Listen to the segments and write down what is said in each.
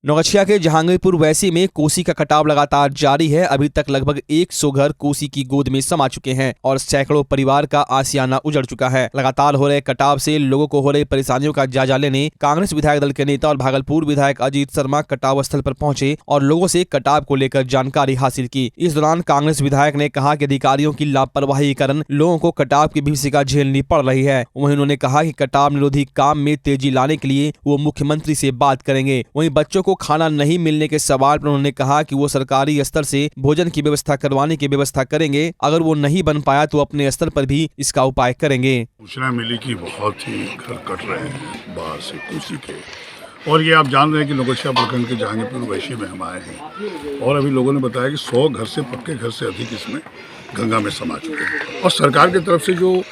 नौगछिया के जहांगीरपुर वैसी में कोसी का कटाव लगातार जारी है। अभी तक लगभग 100 घर कोसी की गोद में समा चुके हैं और सैकड़ों परिवार का आशियाना उजड़ चुका है। लगातार हो रहे कटाव से लोगों को हो रही परेशानियों का जायजा लेने कांग्रेस विधायक दल के नेता और भागलपुर विधायक अजीत शर्मा कटाव स्थल पर पहुंचे और लोगों से कटाव को लेकर जानकारी हासिल की। इस दौरान कांग्रेस विधायक ने कहा कि अधिकारियों की लापरवाही के कारण लोगों को कटाव की भीषिका झेलनी पड़ रही है। वहीं उन्होंने कहा कि कटाव निरोधी काम में तेजी लाने के लिए वो मुख्यमंत्री से बात करेंगे। वहीं बच्चों को खाना नहीं मिलने के सवाल पर उन्होंने कहा कि वो सरकारी स्तर से भोजन की व्यवस्था करवाने की व्यवस्था करेंगे। अगर वो नहीं बन पाया तो अपने स्तर पर भी इसका उपाय करेंगे। सूचना मिली कि बहुत ही घर कट रहे हैं बाहर से कोसी के, और ये आप जान रहे हैं कि नौगछिया प्रखंड के जहांगीरपुर वैशी में हम आए हैं और अभी लोगों ने बताया कि 100 घर से पक्के घर से अधिक इसमें गंगा में समा चुके हैं और सरकार की तरफ से जो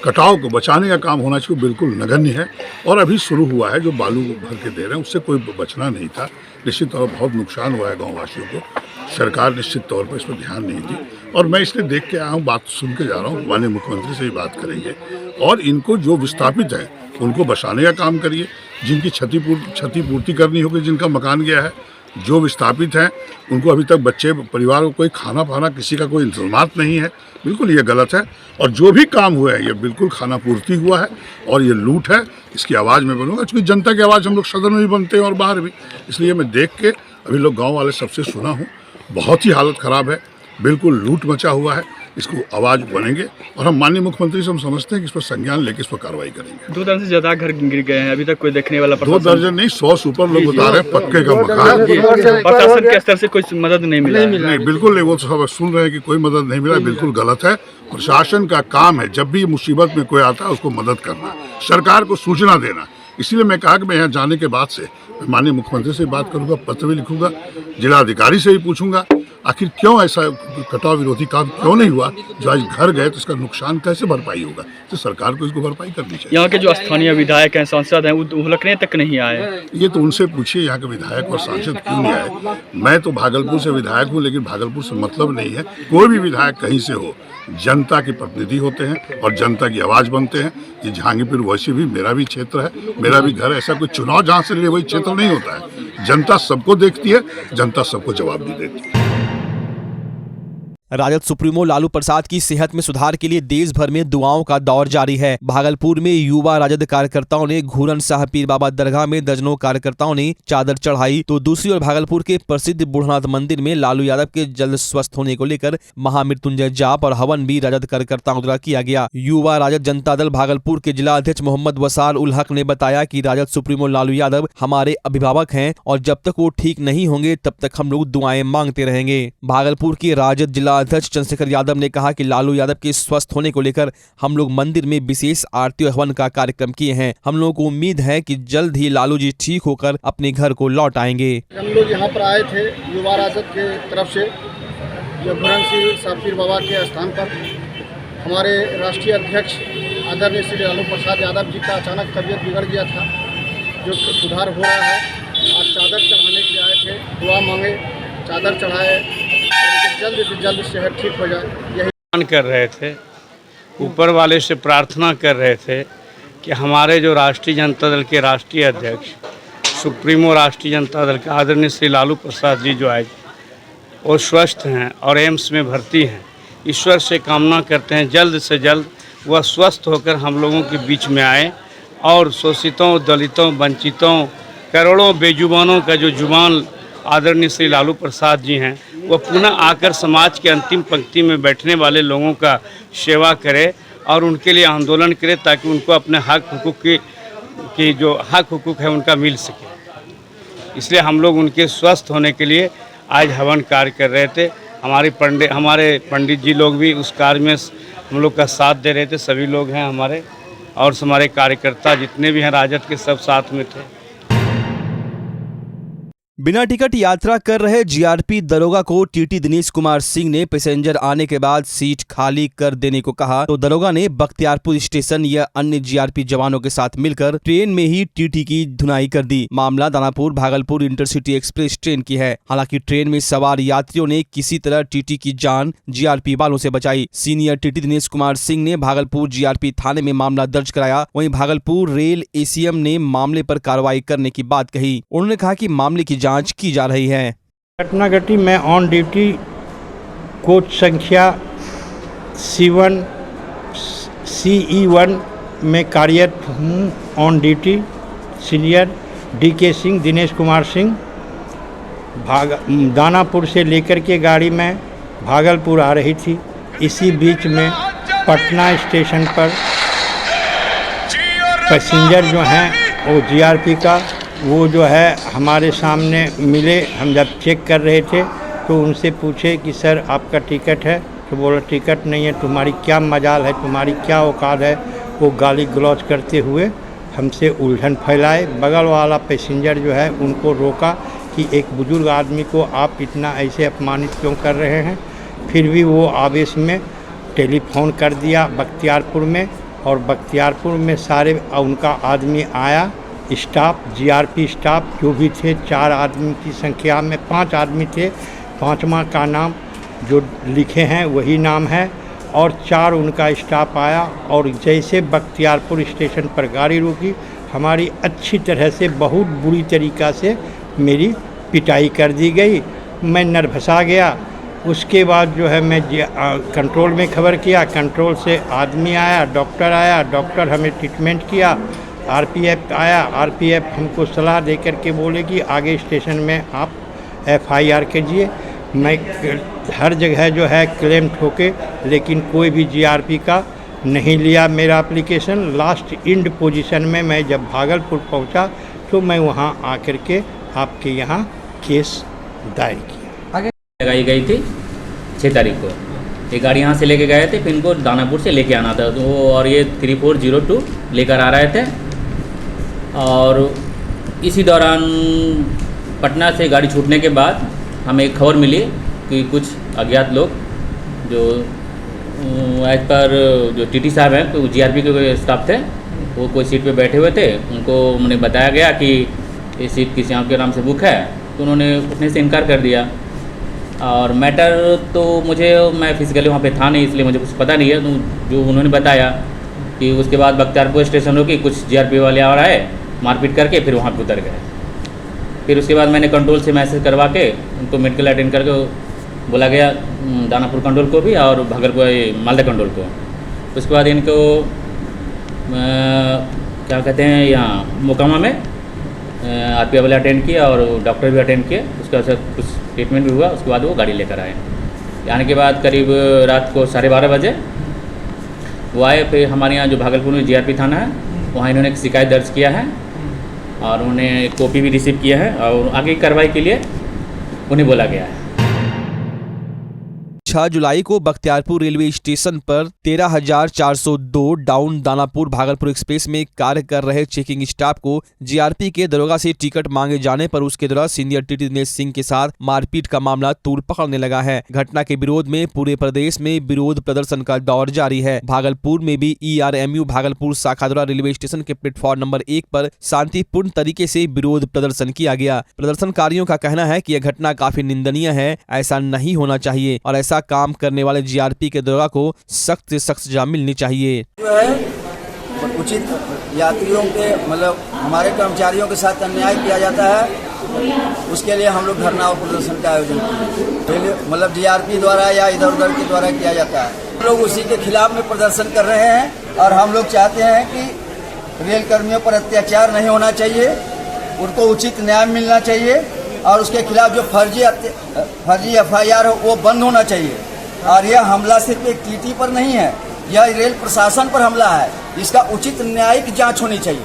कटाव को बचाने का काम होना चाहिए बिल्कुल नगण्य है और अभी शुरू हुआ है। जो बालू भर के दे रहे हैं उससे कोई बचना नहीं था। निश्चित तौर पर बहुत नुकसान हुआ है गाँव वासियों को। सरकार निश्चित तौर पर इस पर ध्यान नहीं दी और मैं इसलिए देख के आया हूँ, बात सुन के जा रहा हूँ। माननीय मुख्यमंत्री से भी बात करेंगे और इनको जो विस्थापित है उनको बचाने का काम करिए। जिनकी क्षतिपूर्ति करनी होगी, जिनका मकान गया है, जो विस्थापित हैं उनको अभी तक बच्चे परिवार को कोई खाना पाना किसी का कोई इंतजाम नहीं है, बिल्कुल ये गलत है। और जो भी काम हुआ है ये बिल्कुल खाना पूर्ति हुआ है और ये लूट है। इसकी आवाज़ में बनूंगा क्योंकि जनता की आवाज़ हम लोग सदन में भी बनते हैं और बाहर भी। इसलिए मैं देख के अभी लोग गाँव वाले सबसे सुना हूँ, बहुत ही हालत ख़राब है, बिल्कुल लूट मचा हुआ है। इसको आवाज़ बनेंगे और हम माननीय मुख्यमंत्री से हम समझते हैं कि इस पर संज्ञान लेकर इस पर कार्रवाई करेंगे। 2 दर्जन से ज्यादा घर गिर गए हैं, अभी तक कोई देखने वाला 2 दर्जन नहीं 100 से ऊपर लोग बता रहे हैं पक्के का मकान। प्रशासन के स्तर से कोई मदद नहीं मिला? नहीं, बिल्कुल नहीं। वो सब सुन रहे हैं कि कोई मदद नहीं मिला, बिल्कुल गलत है। प्रशासन का काम है जब भी मुसीबत में कोई आता है उसको मदद करना, सरकार को सूचना देना। इसीलिए मैं कहा कि मैं यहाँ जाने के बाद से माननीय मुख्यमंत्री से बात करूंगा, पत्र भी लिखूंगा, जिलाधिकारी से भी पूछूंगा आखिर क्यों ऐसा कटाव विरोधी काम क्यों नहीं हुआ। जो आज घर गए तो इसका नुकसान कैसे भरपाई होगा, तो सरकार को इसको भरपाई करनी चाहिए। यहाँ के जो स्थानीय विधायक हैं, सांसद हैं, वो हुलकने तक नहीं आए। ये तो उनसे पूछिए यहाँ के विधायक और सांसद क्यों नहीं आए। मैं तो भागलपुर से विधायक हूँ, लेकिन भागलपुर से मतलब नहीं है। कोई भी विधायक कहीं से हो, जनता के प्रतिनिधि होते हैं और जनता की आवाज़ बनते हैं। ये जहांगीरपुर वैसे भी मेरा भी क्षेत्र है, मेरा भी घर। ऐसा कोई चुनाव जहाँ से ले वही क्षेत्र नहीं होता है। जनता सबको देखती है, जनता सबको जवाब भी देती है। राजद सुप्रीमो लालू प्रसाद की सेहत में सुधार के लिए देश भर में दुआओं का दौर जारी है। भागलपुर में युवा राजद कार्यकर्ताओं ने घूरन शाह पीर बाबा दरगाह में दर्जनों कार्यकर्ताओं ने चादर चढ़ाई, तो दूसरी ओर भागलपुर के प्रसिद्ध बूढ़नाथ मंदिर में लालू यादव के जल्द स्वस्थ होने को लेकर महामृत्युंजय जाप और हवन भी राजद कार्यकर्ताओं द्वारा किया गया। युवा राजद जनता दल भागलपुर के जिला अध्यक्ष मोहम्मद वसार उल हक ने बताया कि राजद सुप्रीमो लालू यादव हमारे अभिभावक हैं और जब तक वो ठीक नहीं होंगे तब तक हम लोग दुआएं मांगते रहेंगे। भागलपुर के राजद जिला अध्यक्ष चंद्रशेखर यादव ने कहा कि लालू यादव के स्वस्थ होने को लेकर हम लोग मंदिर में विशेष आरती और हवन का कार्यक्रम किए हैं। हम लोगों को उम्मीद है कि जल्द ही लालू जी ठीक होकर अपने घर को लौट आएंगे। हम लोग यहाँ पर आए थे युवा राजद के तरफ से, जो घूरन शाह पीर बाबा के स्थान पर हमारे राष्ट्रीय अध्यक्ष आदरणीय श्री लालू प्रसाद यादव जी का अचानक तबीयत बिगड़ गया था, जो सुधार हो रहा है। आज चादर चढ़ाने के लिए आए थे, दुआ मांगे, चादर चढ़ाए, जल्द से जल्द सेहत ठीक हो जाए, यही कर रहे थे। ऊपर वाले से प्रार्थना कर रहे थे कि हमारे जो राष्ट्रीय जनता दल के राष्ट्रीय अध्यक्ष सुप्रीमो राष्ट्रीय जनता दल के आदरणीय श्री लालू प्रसाद जी जो आज वो स्वस्थ हैं और एम्स में भर्ती हैं। ईश्वर से कामना करते हैं जल्द से जल्द वह स्वस्थ होकर हम लोगों के बीच में आए और शोषितों, दलितों, वंचितों, करोड़ों बेजुबानों का जो जुबान आदरणीय श्री लालू प्रसाद जी हैं, वो पुनः आकर समाज के अंतिम पंक्ति में बैठने वाले लोगों का सेवा करे और उनके लिए आंदोलन करे ताकि उनको अपने हक हुकूक की जो हक हुकूक है उनका मिल सके। इसलिए हम लोग उनके स्वस्थ होने के लिए आज हवन कार्य कर रहे थे। हमारे पंडित जी लोग भी उस कार्य में हम लोग का साथ दे रहे थे। सभी लोग हैं हमारे और हमारे कार्यकर्ता जितने भी हैं राजद के सब साथ में थे। बिना टिकट यात्रा कर रहे जीआरपी दरोगा को टीटी दिनेश कुमार सिंह ने पैसेंजर आने के बाद सीट खाली कर देने को कहा तो दरोगा ने बख्तियारपुर स्टेशन या अन्य जीआरपी जवानों के साथ मिलकर ट्रेन में ही टीटी की धुनाई कर दी। मामला Danapur Bhagalpur intercity express train की है। हालांकि ट्रेन में सवार यात्रियों ने किसी तरह टीटी की जान जीआरपी वालों से बचाई। सीनियर टीटी दिनेश कुमार सिंह ने भागलपुर जीआरपी थाने में मामला दर्ज कराया। वहीं भागलपुर रेल एसीएम ने मामले पर कार्रवाई करने की बात कही। उन्होंने कहा कि मामले की जांच की जा रही है। घटना घटी, मैं ऑन ड्यूटी कोच संख्या CE1 में कार्यरत हूँ। On duty senior DK Singh Dinesh Kumar Singh Danapur से लेकर के गाड़ी में भागलपुर आ रही थी। इसी बीच में पटना स्टेशन पर पैसेंजर जो हैं वो जीआरपी का वो जो है हमारे सामने मिले। हम जब चेक कर रहे थे तो उनसे पूछे कि सर आपका टिकट है? तो बोला टिकट नहीं है। तुम्हारी क्या मजाल है, तुम्हारी क्या औकात है? वो गाली गलौज करते हुए हमसे उलझन फैलाए। बगल वाला पैसेंजर जो है उनको रोका कि एक बुजुर्ग आदमी को आप इतना ऐसे अपमानित क्यों कर रहे हैं। फिर भी वो आवेश में टेलीफोन कर दिया बख्तियारपुर में, और बख्तियारपुर में सारे उनका आदमी आया। स्टाफ जीआरपी स्टाफ जो भी थे 4 आदमी की संख्या में 5 आदमी थे। 5वां का नाम जो लिखे हैं वही नाम है, और 4 उनका स्टाफ आया। और जैसे बख्तियारपुर स्टेशन पर गाड़ी रुकी, हमारी अच्छी तरह से बहुत बुरी तरीक़ा से मेरी पिटाई कर दी गई। मैं नर्वसा गया। उसके बाद जो है मैं कंट्रोल में खबर किया। कंट्रोल से आदमी आया, डॉक्टर आया, डॉक्टर हमें ट्रीटमेंट किया। आरपीएफ आया, आरपीएफ हमको सलाह दे कर के बोले कि आगे स्टेशन में आप FIR कीजिए। मैं हर जगह जो है क्लेम ठोके, लेकिन कोई भी जीआरपी का नहीं लिया मेरा एप्लीकेशन। लास्ट इंड पोजीशन में मैं जब भागलपुर पहुंचा तो मैं वहां आकर के आपके यहां केस दायर किया। लगाई गई थी 6 तारीख को। ये गाड़ी यहाँ से लेके गए थे, फिर इनको दानापुर से लेके आना था तो और ये 3402 लेकर आ रहे थे। और इसी दौरान पटना से गाड़ी छूटने के बाद हमें एक खबर मिली कि कुछ अज्ञात लोग जो एज पर जो टीटी साहब हैं तो जीआरपी के स्टाफ थे, वो कोई सीट पे बैठे हुए थे। उनको मैंने बताया गया कि ये सीट किसी और के नाम से बुक है, तो उन्होंने उठने से इनकार कर दिया। और मैटर तो मैं फिजिकली वहाँ पे था नहीं, इसलिए मुझे कुछ पता नहीं है। तो जो उन्होंने बताया कि उसके बाद बख्तियारपुर स्टेशन रुकी, कुछ जीआरपी वाले आ रहे मारपीट करके फिर वहाँ पे उतर गए। फिर उसके बाद मैंने कंट्रोल से मैसेज करवा के उनको मेडिकल अटेंड करके बोला गया, दानापुर कंट्रोल को भी और भागलपुर मालदा कंट्रोल को। उसके बाद इनको क्या कहते हैं यहाँ मोकामा में RPF वाले अटेंड किया और डॉक्टर भी अटेंड किए। उसके बाद कुछ ट्रीटमेंट भी हुआ। उसके बाद वो गाड़ी लेकर आए। आने के बाद करीब रात को 12:30 बजे वो आए। फिर हमारे यहाँ जो भागलपुर में जीआरपी थाना है वहाँ इन्होंने एक शिकायत दर्ज किया है और उन्हें कॉपी भी रिसीव किया है और आगे की कार्रवाई के लिए उन्हें बोला गया है। 6 जुलाई को बख्तियारपुर रेलवे स्टेशन पर 13,402 डाउन दानापुर भागलपुर एक्सप्रेस में कार्य कर रहे चेकिंग स्टाफ को जीआरपी के दरोगा से टिकट मांगे जाने पर उसके द्वारा सीनियर टीटी दिनेश सिंह के साथ मारपीट का मामला तूल पकड़ने लगा है। घटना के विरोध में पूरे प्रदेश में विरोध प्रदर्शन का दौर जारी है। भागलपुर में भी ERMU भागलपुर शाखा द्वारा रेलवे स्टेशन के प्लेटफॉर्म नंबर 1 पर शांतिपूर्ण तरीके से विरोध प्रदर्शन किया गया। प्रदर्शनकारियों का कहना है कि यह घटना काफी निंदनीय है, ऐसा नहीं होना चाहिए और ऐसा काम करने वाले जीआरपी के दरोगा को सख्त से सख्त सजा मिलनी चाहिए। जो है उचित यात्रियों के मतलब हमारे कर्मचारियों के साथ अन्याय किया जाता है, उसके लिए हम लोग धरना और प्रदर्शन का आयोजन किए। मतलब जीआरपी द्वारा या इधर उधर के द्वारा किया जाता है। हम लोग उसी के खिलाफ में प्रदर्शन कर रहे हैं और हम लोग चाहते हैं कि रेल कर्मियों पर अत्याचार नहीं होना चाहिए, उनको उचित न्याय मिलना चाहिए और उसके खिलाफ जो फर्जी FIR हो वो बंद होना चाहिए। और यह हमला सिर्फ एक टीटी पर नहीं है, यह रेल प्रशासन पर हमला है। इसका उचित न्यायिक जांच होनी चाहिए।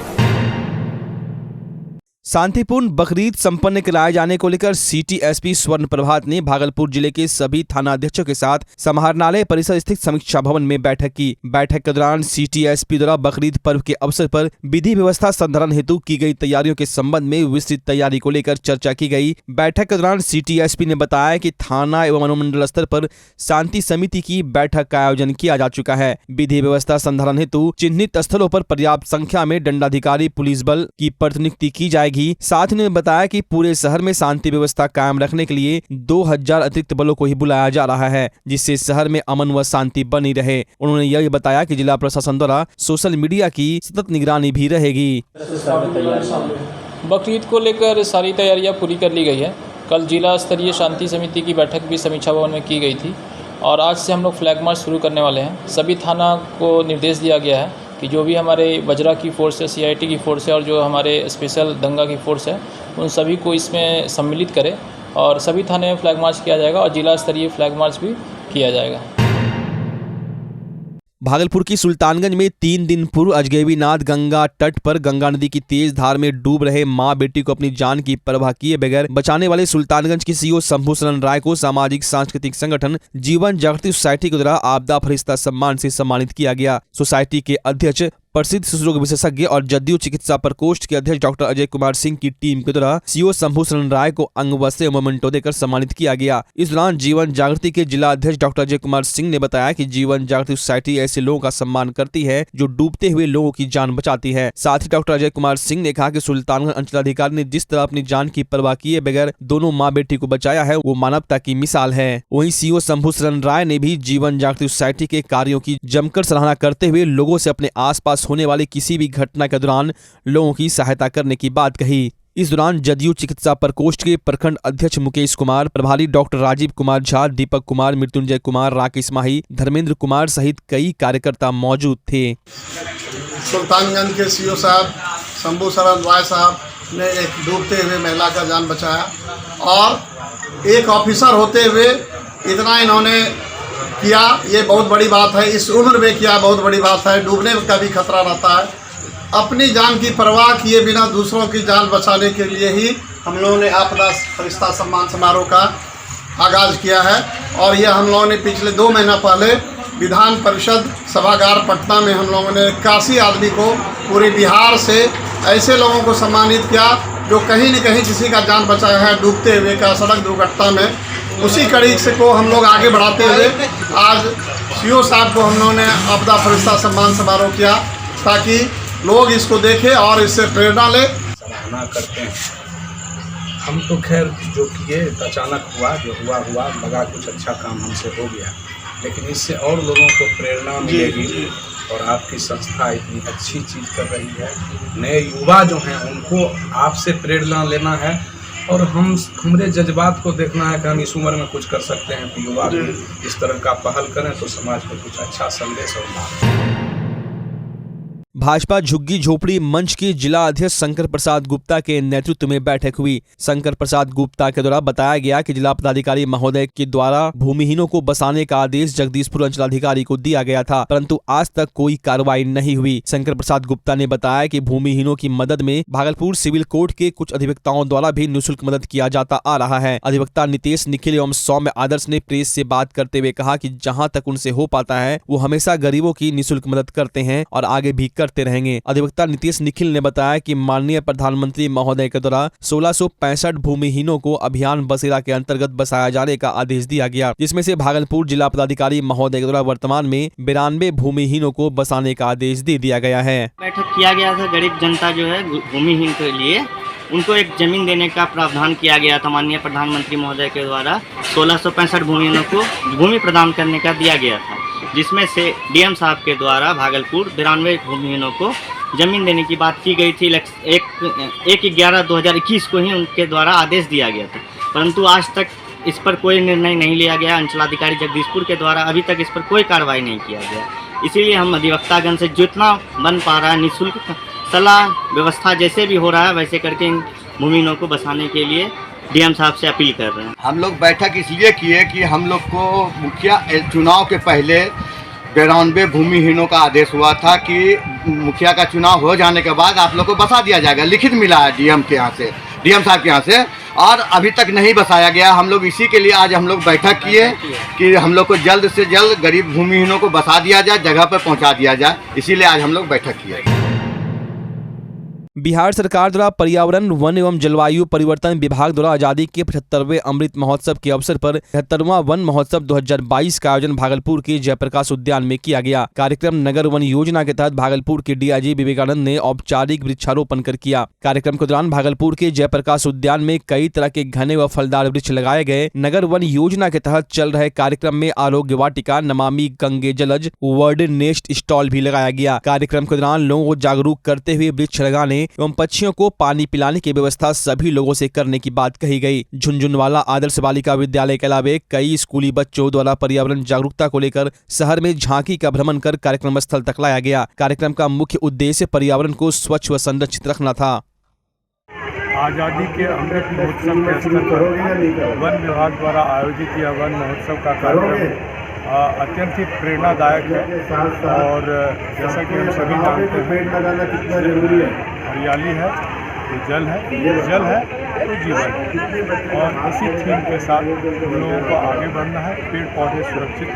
शांतिपूर्ण बकरीद संपन्न कराए जाने को लेकर सिटी एसपी स्वर्ण प्रभात ने भागलपुर जिले के सभी थानाध्यक्षों के साथ समाहरणालय परिसर स्थित समीक्षा भवन में बैठक की। बैठक के दौरान सिटी एसपी द्वारा बकरीद पर्व के अवसर पर विधि व्यवस्था संधारण हेतु की गई तैयारियों के संबंध में विस्तृत तैयारी को लेकर चर्चा की गई। बैठक के दौरान सिटी एसपी ने बताया कि थाना एवं अनुमंडल स्तर पर शांति समिति की बैठक का आयोजन किया जा चुका है। विधि व्यवस्था संधारण हेतु चिन्हित स्थलों पर पर्याप्त संख्या में दंडाधिकारी पुलिस बल की प्रतिनियुक्ति की जाएगी। साथ ही उन्होंने बताया कि पूरे शहर में शांति व्यवस्था कायम रखने के लिए 2000 अतिरिक्त बलों को ही बुलाया जा रहा है, जिससे शहर में अमन व शांति बनी रहे। उन्होंने यह बताया कि जिला प्रशासन द्वारा सोशल मीडिया की सतत निगरानी भी रहेगी। बकरीद को लेकर सारी तैयारियां पूरी कर ली गई है। कल जिला स्तरीय शांति समिति की बैठक भी समीक्षा भवन में की गई थी और आज से हम लोग फ्लैग मार्च शुरू करने वाले हैं। सभी थाना को निर्देश दिया गया है कि जो भी हमारे बजरा की फोर्स है, सीआईटी की फोर्स है और जो हमारे स्पेशल दंगा की फोर्स है, उन सभी को इसमें सम्मिलित करें और सभी थाने में फ्लैग मार्च किया जाएगा और जिला स्तरीय फ्लैग मार्च भी किया जाएगा। भागलपुर की सुल्तानगंज में 3 दिन पूर्व अजगैबीनाथ गंगा तट पर गंगा नदी की तेज धार में डूब रहे मां बेटी को अपनी जान की परवाह किए बगैर बचाने वाले सुल्तानगंज के सीईओ शंभू शरण राय को सामाजिक सांस्कृतिक संगठन जीवन जागृति सोसाइटी के द्वारा आपदा फरिश्ता सम्मान से सम्मानित किया गया। सोसाइटी के अध्यक्ष प्रसिद्ध शिशु रोग विशेषज्ञ और जदयू चिकित्सा प्रकोष्ठ के अध्यक्ष डॉक्टर अजय कुमार सिंह की टीम के द्वारा सीईओ शंभू शरण राय को अंग वस्त्र एवं मोमेंटो देकर सम्मानित किया गया। इस दौरान जीवन जागृति के जिला अध्यक्ष डॉक्टर अजय कुमार सिंह ने बताया कि जीवन जागृति सोसाइटी ऐसे लोगों का सम्मान करती है जो डूबते हुए लोगों की जान बचाती है। साथ ही डॉक्टर अजय कुमार सिंह ने कहा कि सुल्तानगंज अंचलाधिकारी ने जिस तरह अपनी जान की परवाह किए बगैर दोनों माँ बेटी को बचाया है, वो मानवता की मिसाल है। वहीं सीईओ शंभू शरण राय ने भी जीवन जागृति सोसाइटी के कार्यों की जमकर सराहना करते हुए लोगों से अपने आसपास होने वाले किसी भी घटना के दौरान लोगों की सहायता करने की बात कही। इस दौरान जदयू चिकित्सा प्रकोष्ठ के प्रखंड अध्यक्ष मुकेश कुमार, प्रभारी डॉक्टर राजीव कुमार झा, दीपक कुमार, मृत्युंजय कुमार, राकेश माही, धर्मेंद्र कुमार सहित कई कार्यकर्ता मौजूद थे। सुल्तानगंज के सीईओ साहब शंभू शरण राय साहब ने एक डूबते हुए महिला का जान बचाया और एक ऑफिसर होते हुए इतना इन्होंने किया, ये बहुत बड़ी बात है। इस उम्र में किया बहुत बड़ी बात है। डूबने का भी खतरा रहता है। अपनी जान की परवाह किए बिना दूसरों की जान बचाने के लिए ही हम लोगों ने आपदा फरिश्ता सम्मान समारोह का आगाज़ किया है और यह हम लोगों ने पिछले 2 महीना पहले विधान परिषद सभागार पटना में हम लोगों ने 81 आदमी को पूरे बिहार से ऐसे लोगों को सम्मानित किया जो कहीं न कहीं किसी का जान बचाया है डूबते हुए का सड़क दुर्घटना में। उसी कड़ी से को हम लोग आगे बढ़ाते हुए आज सीईओ साहब को हम लोगों ने आपदा फरिश्ता सम्मान समारोह किया ताकि लोग इसको देखें और इससे प्रेरणा ले। सराहना करते हैं। हम तो खैर जो किए अचानक हुआ, जो हुआ लगा कुछ अच्छा काम हमसे हो गया, लेकिन इससे और लोगों को प्रेरणा मिलेगी और आपकी संस्था इतनी अच्छी चीज़ कर रही है। नए युवा जो हैं उनको आपसे प्रेरणा लेना है और हमारे जज्बात को देखना है कि हम इस उम्र में कुछ कर सकते हैं। तो युवा भी इस तरह का पहल करें तो समाज को कुछ अच्छा संदेश और लाभ। भाजपा झुग्गी झोपड़ी मंच के जिला अध्यक्ष शंकर प्रसाद गुप्ता के नेतृत्व में बैठक हुई। शंकर प्रसाद गुप्ता के द्वारा बताया गया कि जिला पदाधिकारी महोदय के द्वारा भूमिहीनों को बसाने का आदेश जगदीशपुर अंचलाधिकारी को दिया गया था, परंतु आज तक कोई कार्रवाई नहीं हुई। शंकर प्रसाद गुप्ता ने बताया कि भूमिहीनों की मदद में भागलपुर सिविल कोर्ट के कुछ अधिवक्ताओं द्वारा भी निःशुल्क मदद किया जाता आ रहा है। अधिवक्ता नितेश निखिल एवं सौम्य आदर्श ने प्रेस से बात करते हुए कहा कि जहाँ तक उनसे हो पाता है वो हमेशा गरीबों की निःशुल्क मदद करते हैं और आगे भी करते रहेंगे। अधिवक्ता नितेश निखिल ने बताया कि माननीय प्रधानमंत्री महोदय के द्वारा 1665 भूमिहीनों को अभियान बसेरा के अंतर्गत बसाया जाने का आदेश दिया गया, जिसमें से भागलपुर जिला पदाधिकारी महोदय के द्वारा वर्तमान में 92 भूमिहीनों को बसाने का आदेश दे दिया गया है। बैठक किया गया था। गरीब जनता जो है भूमिहीन के लिए उनको एक जमीन देने का प्रावधान किया गया था। माननीय प्रधानमंत्री महोदय के द्वारा 1665 भूमिहीनों को भूमि प्रदान करने का दिया गया था, जिसमें से डीएम साहब के द्वारा भागलपुर 92 भूमिहीनों को जमीन देने की बात की गई थी। 1/11/2021 को ही उनके द्वारा आदेश दिया गया था, परंतु आज तक इस पर कोई निर्णय नहीं लिया गया। अंचलाधिकारी जगदीशपुर के द्वारा अभी तक इस पर कोई कार्रवाई नहीं किया गया। इसीलिए हम अधिवक्तागण से जितना बन पा रहा है निःशुल्क सलाह व्यवस्था जैसे भी हो रहा है वैसे करके इन भूमिहीनों को बसाने के लिए डीएम साहब से अपील कर रहे हैं। हम लोग बैठक इसलिए किए कि हम लोग को मुखिया चुनाव के पहले 93 भूमिहीनों का आदेश हुआ था कि मुखिया का चुनाव हो जाने के बाद आप लोग को बसा दिया जाएगा। लिखित मिला है डीएम के यहाँ से, डीएम साहब के यहाँ से, और अभी तक नहीं बसाया गया। हम लोग इसी के लिए आज हम लोग बैठक किए कि हम लोग को जल्द से जल्द गरीब भूमिहीनों को बसा दिया जाए, जगह पर पहुँचा दिया जाए। इसीलिए आज हम लोग बैठक किए। बिहार सरकार द्वारा पर्यावरण, वन एवं जलवायु परिवर्तन विभाग द्वारा आजादी के 75वें अमृत महोत्सव के अवसर पर 73वां वन महोत्सव 2022 का आयोजन भागलपुर के जयप्रकाश उद्यान में किया गया। कार्यक्रम नगर वन योजना के तहत भागलपुर के डीआईजी विवेकानंद ने औपचारिक वृक्षारोपण कर किया। कार्यक्रम के दौरान भागलपुर के जयप्रकाश उद्यान में कई तरह के घने व फलदार वृक्ष लगाए गए। नगर वन योजना के तहत चल रहे कार्यक्रम में आरोग्य वाटिका, नमामि गंगे जलज, वर्ड नेस्ट स्टॉल भी लगाया गया। कार्यक्रम के दौरान लोगों को जागरूक करते हुए वृक्ष लगाने एवं पक्षियों को पानी पिलाने की व्यवस्था सभी लोगों से करने की बात कही गई। झुनझुनवाला आदर्श बालिका विद्यालय के अलावा कई स्कूली बच्चों द्वारा पर्यावरण जागरूकता को लेकर शहर में झांकी का भ्रमण कर कार्यक्रम स्थल तक लाया गया। कार्यक्रम का मुख्य उद्देश्य पर्यावरण को स्वच्छ व संरक्षित रखना था। आज़ादी के अमृत महोत्सव के अवसर पर वन विभाग द्वारा आयोजित यह वन महोत्सव का कार्यक्रम अत्यंत ही प्रेरणादायक है। और जैसा कि हम सभी जानते हैं, हरियाली है तो जल है, जल है तो जीवन है। और इसी थीम के साथ हम लोगों को आगे बढ़ना है। पेड़ पौधे सुरक्षित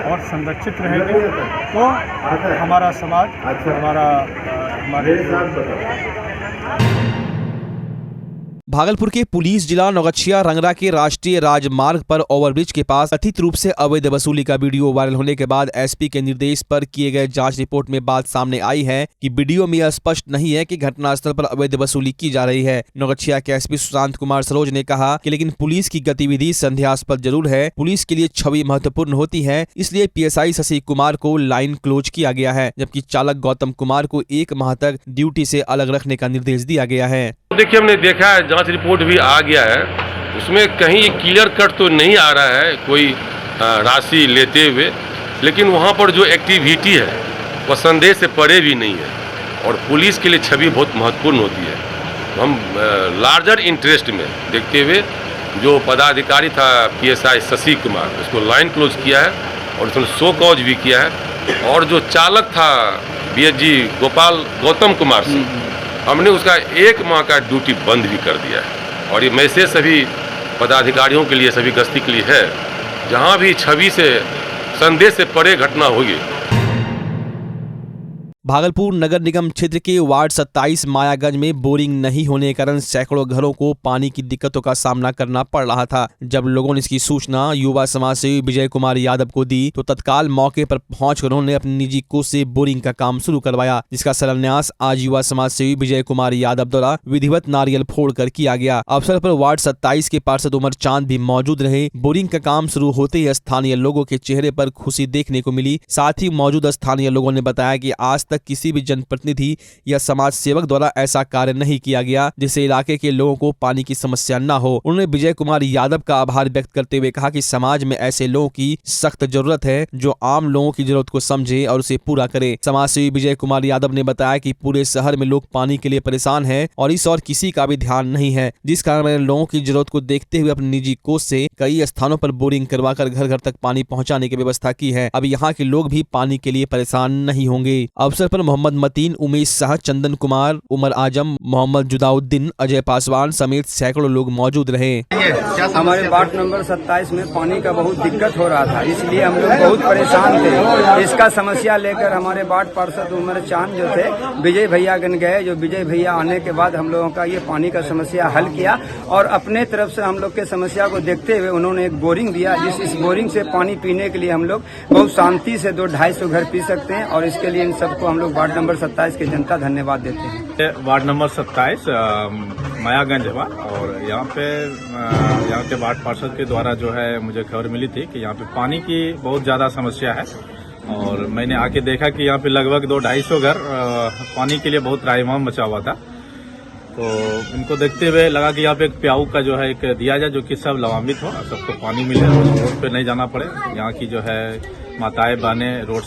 और संरक्षित रहेंगे तो हमारा समाज, हमारे भागलपुर के पुलिस जिला नौगछिया रंगरा के राष्ट्रीय राजमार्ग पर ओवरब्रिज के पास कथित रूप से अवैध वसूली का वीडियो वायरल होने के बाद एसपी के निर्देश पर किए गए जांच रिपोर्ट में बात सामने आई है कि वीडियो में यह स्पष्ट नहीं है कि घटनास्थल पर अवैध वसूली की जा रही है। नौगछिया के एसपी सुशांत कुमार सरोज ने कहा कि लेकिन पुलिस की गतिविधि संदेहास्पद जरूर है। पुलिस के लिए छवि महत्वपूर्ण होती है, इसलिए पीएसआई शशि कुमार को लाइन क्लोज किया गया है, जबकि चालक गौतम कुमार को 1 माह तक ड्यूटी से अलग रखने का निर्देश दिया गया है। देखिए, हमने देखा है, जांच रिपोर्ट भी आ गया है, उसमें कहीं क्लियर कट तो नहीं आ रहा है कोई राशि लेते हुए, लेकिन वहाँ पर जो एक्टिविटी है वह संदेह से परे भी नहीं है और पुलिस के लिए छवि बहुत महत्वपूर्ण होती है। तो हम लार्जर इंटरेस्ट में देखते हुए जो पदाधिकारी था पीएसआई शशि कुमार, उसको लाइन क्लोज किया है और उसने शो कॉज भी किया है। और जो चालक था बीएसजी गौतम कुमार सिंह, हमने उसका 1 माह का ड्यूटी बंद भी कर दिया है। और ये मैसेज सभी पदाधिकारियों के लिए, सभी गश्ती के लिए है, जहां भी छवि से संदेह से परे घटना होगी। भागलपुर नगर निगम क्षेत्र के वार्ड 27 मायागंज में बोरिंग नहीं होने के कारण सैकड़ों घरों को पानी की दिक्कतों का सामना करना पड़ रहा था। जब लोगों ने इसकी सूचना युवा समाज सेवी विजय कुमार यादव को दी तो तत्काल मौके पर पहुंचकर उन्होंने अपनी निजी कोष से बोरिंग का काम शुरू करवाया, जिसका शिलान्यास आज युवा समाज सेवी विजय कुमार यादव द्वारा विधिवत नारियल फोड़कर किया गया। अवसर पर वार्ड 27 के पार्षद उमर चांद भी मौजूद रहे। बोरिंग का काम शुरू होते ही स्थानीय लोगों के चेहरे पर खुशी देखने को मिली। साथ ही मौजूद स्थानीय लोगों ने बताया कि आज किसी भी जनप्रतिनिधि या समाज सेवक द्वारा ऐसा कार्य नहीं किया गया जिससे इलाके के लोगों को पानी की समस्या न हो। उन्होंने विजय कुमार यादव का आभार व्यक्त करते हुए कहा कि समाज में ऐसे लोगों की सख्त जरूरत है जो आम लोगों की जरूरत को समझे और उसे पूरा करे। समाज सेवी विजय कुमार यादव ने बताया कि पूरे शहर में लोग पानी के लिए परेशान हैं और इस और किसी का भी ध्यान नहीं है, जिस कारण मैंने लोगों की जरूरत को देखते हुए अपनी निजी कोष से कई स्थानों पर बोरिंग करवाकर घर घर तक पानी पहुंचाने की व्यवस्था की है। अब यहाँ के लोग भी पानी के लिए परेशान नहीं होंगे। अवसर पर मोहम्मद मतीन, उमेश शाह, चंदन कुमार, उमर आजम, मोहम्मद जुदाउद्दीन, अजय पासवान समेत सैकड़ों लोग मौजूद रहे। हमारे वार्ड नंबर 27 में पानी का बहुत दिक्कत हो रहा था, इसलिए हम लोग बहुत परेशान थे। इसका समस्या लेकर हमारे वार्ड पार्षद उमर चांद जो थे विजय भैया गन गए। जो विजय भैया आने के बाद हम लोगों का ये पानी का समस्या हल किया और अपने तरफ से हम लोग के समस्या को देखते हुए उन्होंने एक बोरिंग दिया, इस बोरिंग से पानी पीने के लिए हम लोग बहुत शांति से 200-250 घर पी सकते हैं और इसके लिए इन सबको हम लोग वार्ड नंबर 27 की जनता धन्यवाद देते हैं। वार्ड नंबर 27 मायागंज है और यहाँ के वार्ड पार्षद के द्वारा जो है मुझे खबर मिली थी कि यहाँ पे पानी की बहुत ज़्यादा समस्या है और मैंने आके देखा कि यहाँ पे लगभग 200-250 घर पानी के लिए बहुत त्राहिमाम मचा हुआ था। तो इनको देखते हुए लगा कि यहाँ पे एक प्याऊ का जो है एक दिया जाए जो कि सब लाभान्वित हो, सबको पानी मिले, रोड पे नहीं जाना पड़े। यहाँ की जो है माताएं बहने रोड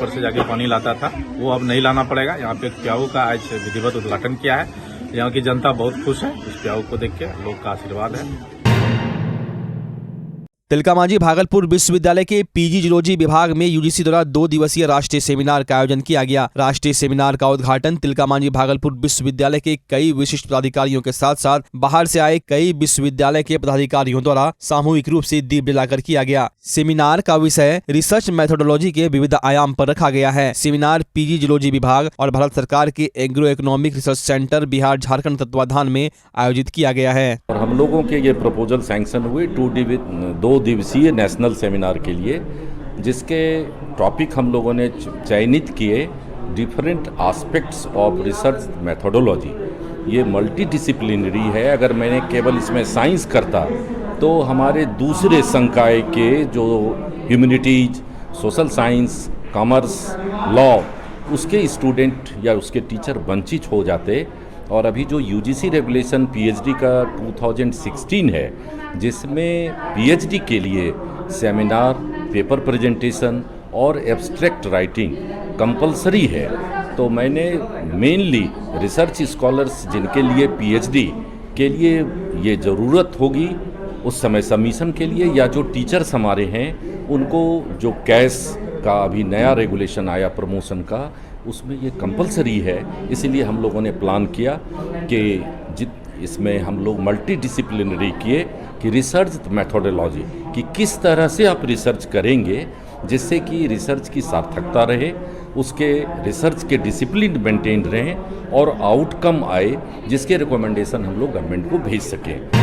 पर से जाके पानी लाता था, वो अब नहीं लाना पड़ेगा। यहाँ पे एक प्याऊ का आज विधिवत उद्घाटन किया है। यहाँ की जनता बहुत खुश है, इस प्याऊ को देख के लोग का आशीर्वाद है। तिलकामांझी भागलपुर विश्वविद्यालय के पीजी जूलॉजी विभाग में यूजीसी द्वारा 2 दिवसीय राष्ट्रीय सेमिनार का आयोजन किया गया। राष्ट्रीय सेमिनार का उद्घाटन तिलकामांझी भागलपुर विश्वविद्यालय के कई विशिष्ट पदाधिकारियों के साथ साथ बाहर से आए कई विश्वविद्यालय के पदाधिकारियों द्वारा सामूहिक रूप से दीप जलाकर किया गया। सेमिनार का विषय रिसर्च मेथोडोलॉजी के विविध आयाम पर रखा गया है। सेमिनार पीजी जूलॉजी विभाग और भारत सरकार के agro economic research centre Bihar Jharkhand तत्वाधान में आयोजित किया गया है। और हम लोगों के ये प्रपोजल सैंक्शन हुए 2 दिवसीय नेशनल सेमिनार के लिए, जिसके टॉपिक हम लोगों ने चयनित किए different aspects of research methodology. ये मल्टी डिसिप्लिनरी है। अगर मैंने केवल इसमें साइंस करता तो हमारे दूसरे संकाय के जो humanities, social science, commerce, law, उसके स्टूडेंट या उसके टीचर वंचित हो जाते। और अभी जो यूजीसी रेगुलेशन पीएचडी का 2016 है, जिसमें पीएचडी के लिए सेमिनार, पेपर प्रेजेंटेशन और एब्स्ट्रैक्ट राइटिंग कंपलसरी है, तो मैंने मेनली रिसर्च स्कॉलर्स जिनके लिए पीएचडी के लिए ये ज़रूरत होगी उस समय सबमिशन के लिए, या जो टीचर्स हमारे हैं उनको जो कैश का अभी नया रेगुलेशन आया प्रमोशन का, उसमें ये कंपलसरी है। इसीलिए हम लोगों ने प्लान किया कि इसमें हम लोग मल्टी डिसिप्लिनरी किए कि रिसर्च मेथोडोलॉजी कि किस तरह से आप रिसर्च करेंगे जिससे कि रिसर्च की सार्थकता रहे, उसके रिसर्च के डिसिप्लिन मेंटेन रहें और आउटकम आए जिसके रिकमेंडेशन हम लोग गवर्नमेंट को भेज सकें।